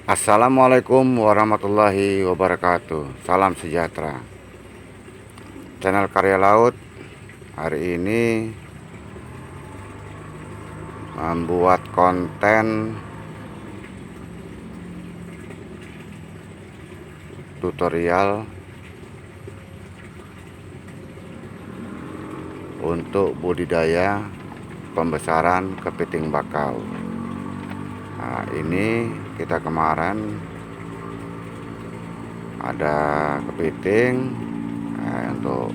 Assalamualaikum warahmatullahi wabarakatuh. Salam sejahtera. Channel Karya Laut hari ini membuat konten tutorial untuk budidaya pembesaran kepiting bakau. Nah, ini kita kemarin ada kepiting. Untuk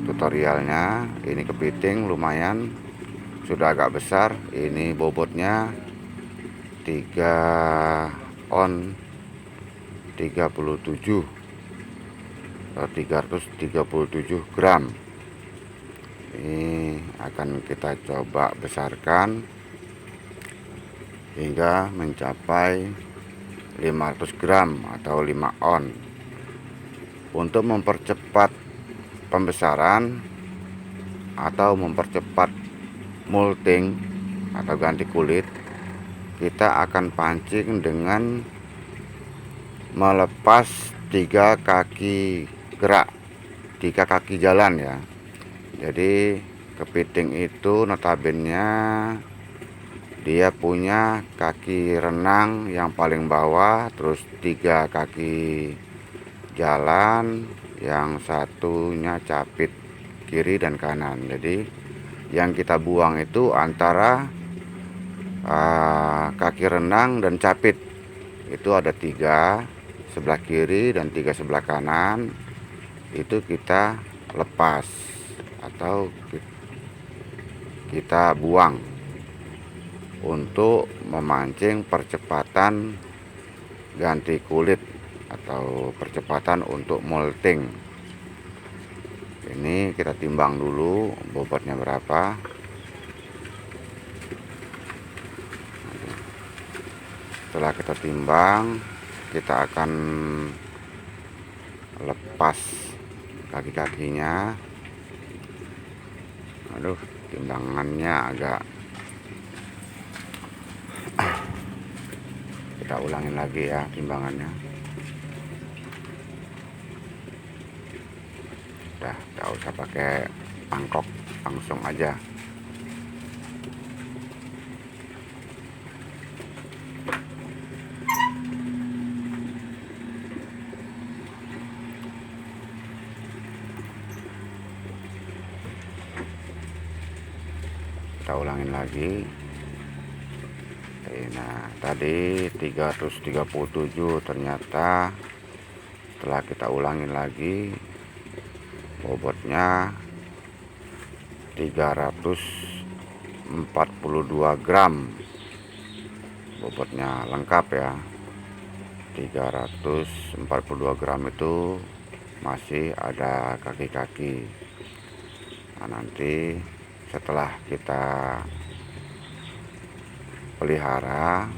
tutorialnya, ini kepiting lumayan sudah agak besar. Ini bobotnya 3 on 37 atau 337 gram. Ini akan kita coba besarkan hingga mencapai 500 gram atau 5 on. Untuk mempercepat pembesaran atau mempercepat molting atau ganti kulit, kita akan pancing dengan melepas 3 kaki gerak, 3 kaki jalan ya. Jadi kepiting itu notabene dia punya kaki renang yang paling bawah, terus 3 kaki jalan, yang satunya capit kiri dan kanan. Jadi yang kita buang itu antara kaki renang dan capit. Itu ada 3 sebelah kiri dan 3 sebelah kanan. Itu kita lepas atau kita buang untuk memancing percepatan ganti kulit atau percepatan untuk molting. Ini kita timbang dulu bobotnya berapa. Setelah kita timbang, kita akan lepas kaki-kakinya. Aduh, timbangannya agak, kita ulangin lagi ya timbangannya. Udah, gak usah pakai mangkok, langsung aja. Kita ulangin lagi. Nah, tadi 337, ternyata setelah kita ulangin lagi bobotnya 342 gram. Bobotnya lengkap ya, 342 gram. Itu masih ada kaki-kaki. Nah, nanti setelah kita pelihara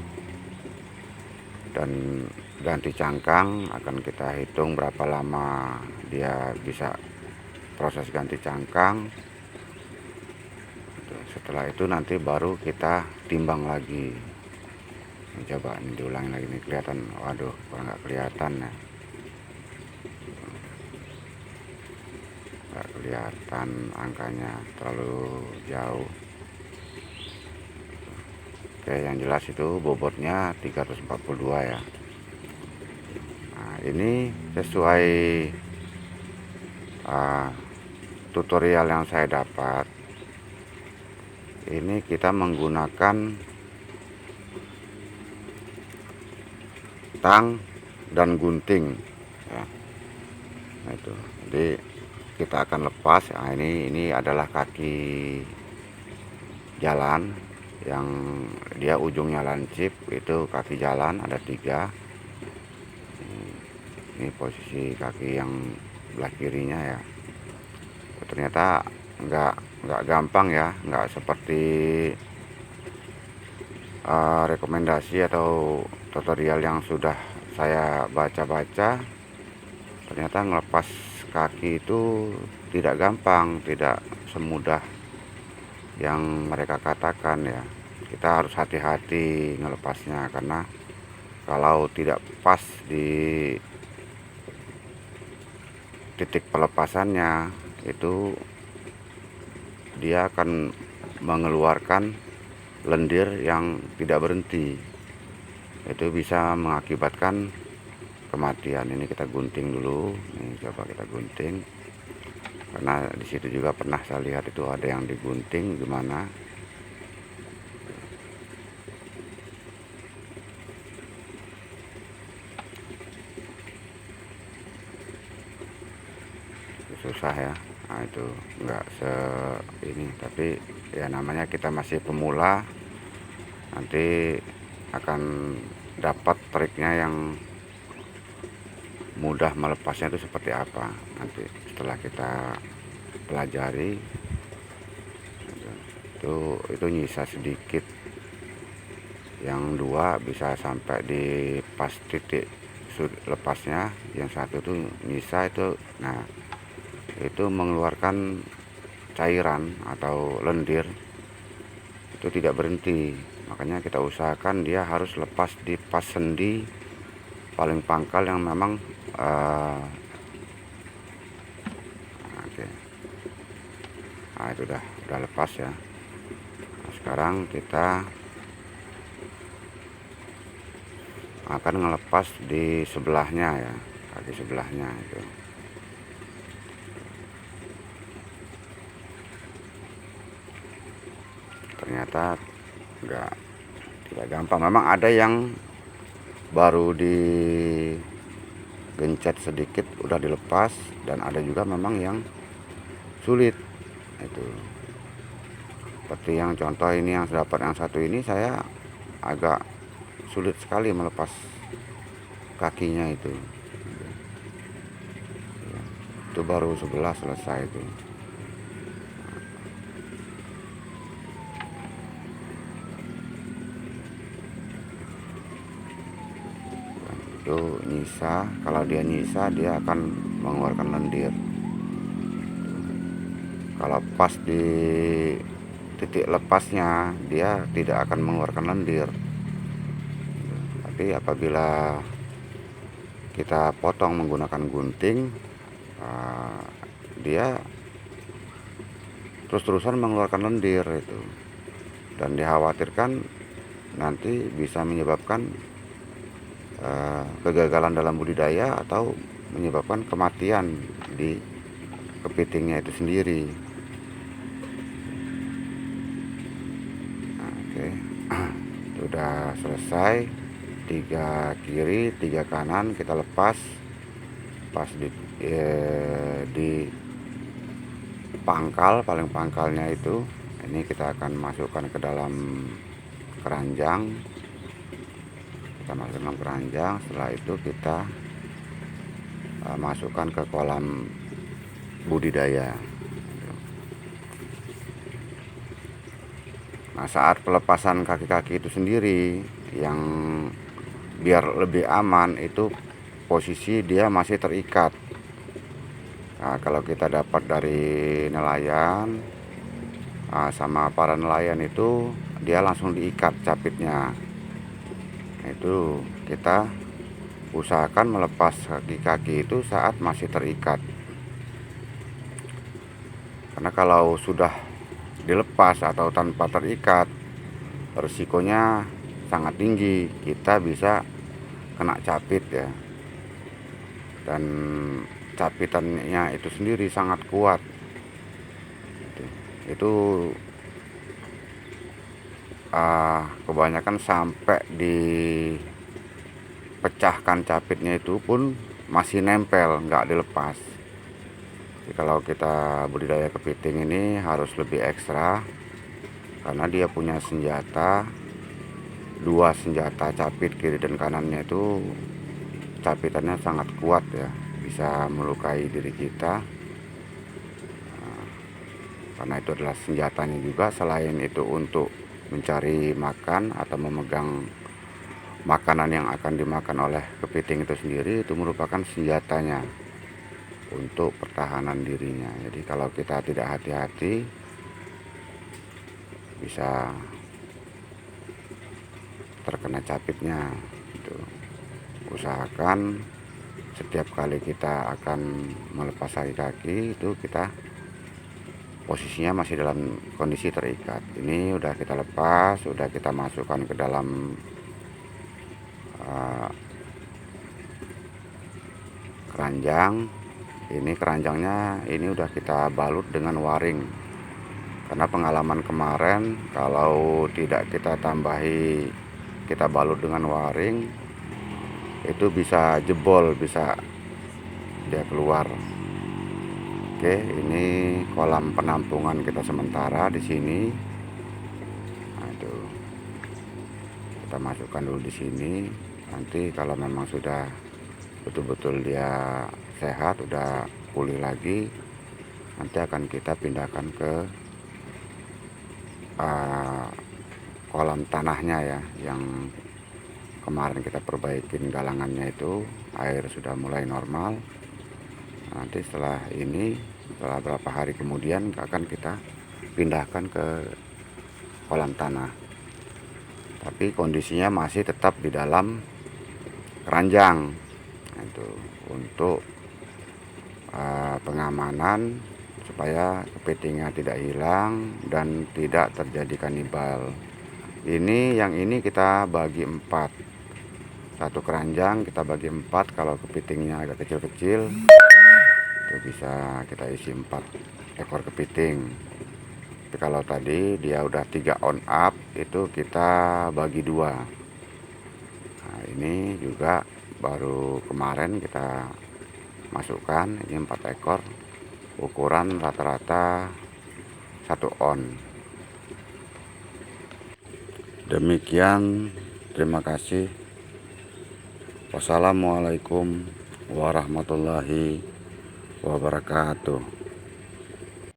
dan ganti cangkang, akan kita hitung berapa lama dia bisa proses ganti cangkang. Setelah itu nanti baru kita timbang lagi. Coba ini diulangi lagi nih, kelihatan. Waduh, kurang nggak kelihatan ya, nggak kelihatan angkanya, terlalu jauh. Oke, yang jelas itu bobotnya 342 ya. Nah, ini sesuai tutorial yang saya dapat. Ini kita menggunakan tang dan gunting ya. Nah, itu jadi kita akan lepas. Nah, ini adalah kaki jalan yang dia ujungnya lancip. Itu kaki jalan ada 3. Ini posisi kaki yang belah kirinya ya. Ternyata nggak gampang ya, nggak seperti rekomendasi atau tutorial yang sudah saya baca-baca. Ternyata ngelepas kaki itu tidak gampang, tidak semudah yang mereka katakan ya. Kita harus hati-hati ngelepasnya, karena Kalau tidak pas di titik pelepasannya, itu dia akan mengeluarkan lendir yang tidak berhenti. Itu bisa mengakibatkan kematian. Ini kita gunting dulu. Ini coba kita gunting. Karena di situ juga pernah saya lihat itu ada yang digunting gimana. Susah ya. Nah itu enggak ini, tapi ya namanya kita masih pemula, nanti akan dapat triknya yang mudah melepasnya itu seperti apa nanti setelah kita pelajari. Itu nyisa sedikit, yang dua bisa sampai di pas titik lepasnya, yang satu tuh nyisa itu. Nah itu mengeluarkan cairan atau lendir, itu tidak berhenti. Makanya kita usahakan dia harus lepas di pas sendi paling pangkal yang memang oke. Nah itu udah lepas ya. Nah, sekarang kita akan ngelepas di sebelahnya ya, kaki sebelahnya itu. Ternyata tidak gampang. Memang ada yang baru digencet sedikit udah dilepas, dan ada juga memang yang sulit. Itu seperti yang contoh ini, yang dapat yang satu ini, saya agak sulit sekali melepas kakinya itu baru sebelah selesai itu. Itu nyisa, kalau dia nyisa dia akan mengeluarkan lendir. Kalau pas di titik lepasnya dia tidak akan mengeluarkan lendir. Tapi apabila kita potong menggunakan gunting, dia terus-terusan mengeluarkan lendir itu, dan dikhawatirkan nanti bisa menyebabkan kegagalan dalam budidaya atau menyebabkan kematian di kepitingnya itu sendiri. Nah, oke. Sudah selesai, 3 kiri 3 kanan kita lepas pas di pangkal, paling pangkalnya itu. Ini kita akan masukkan ke dalam keranjang. Kita masukkan dalam keranjang, setelah itu kita masukkan ke kolam budidaya. Nah saat pelepasan kaki-kaki itu sendiri, yang biar lebih aman itu posisi dia masih terikat. Nah, kalau kita dapat dari nelayan, sama para nelayan itu dia langsung diikat capitnya. Itu kita usahakan melepas kaki-kaki itu saat masih terikat, karena kalau sudah dilepas atau tanpa terikat, resikonya sangat tinggi, kita bisa kena capit ya, dan capitannya itu sendiri sangat kuat. Itu kebanyakan sampai dipecahkan capitnya itu pun masih nempel, nggak dilepas. Jadi kalau kita budidaya kepiting ini harus lebih ekstra, karena dia punya senjata, 2 senjata capit kiri dan kanannya itu capitannya sangat kuat ya, bisa melukai diri kita. Karena itu adalah senjatanya juga, selain itu untuk mencari makan atau memegang makanan yang akan dimakan oleh kepiting itu sendiri, itu merupakan senjatanya untuk pertahanan dirinya. Jadi kalau kita tidak hati-hati bisa terkena capitnya. itu usahakan setiap kali kita akan melepas kaki-kaki itu kita posisinya masih dalam kondisi terikat. Ini udah kita lepas, sudah kita masukkan ke dalam keranjang. Ini keranjangnya ini udah kita balut dengan waring, karena pengalaman kemarin kalau tidak kita tambahi, kita balut dengan waring, itu bisa jebol, bisa dia keluar. Oke, ini kolam penampungan kita sementara di sini. Nah, itu kita masukkan dulu di sini. Nanti kalau memang sudah betul-betul dia sehat, udah pulih lagi, nanti akan kita pindahkan ke kolam tanahnya ya, yang kemarin kita perbaikin galangannya itu, air sudah mulai normal. Nanti setelah ini, setelah berapa hari kemudian akan kita pindahkan ke kolam tanah, tapi kondisinya masih tetap di dalam keranjang. Nah, itu untuk pengamanan supaya kepitingnya tidak hilang dan tidak terjadi kanibal. Yang ini kita bagi 4, satu keranjang kita bagi 4. Kalau kepitingnya agak kecil-kecil itu bisa kita isi 4 ekor kepiting. Tapi kalau tadi dia udah 3 on up, itu kita bagi 2. Nah, ini juga baru kemarin kita masukkan, ini 4 ekor, ukuran rata-rata 1 on. Demikian, terima kasih. Wassalamualaikum warahmatullahi wabarakatuh.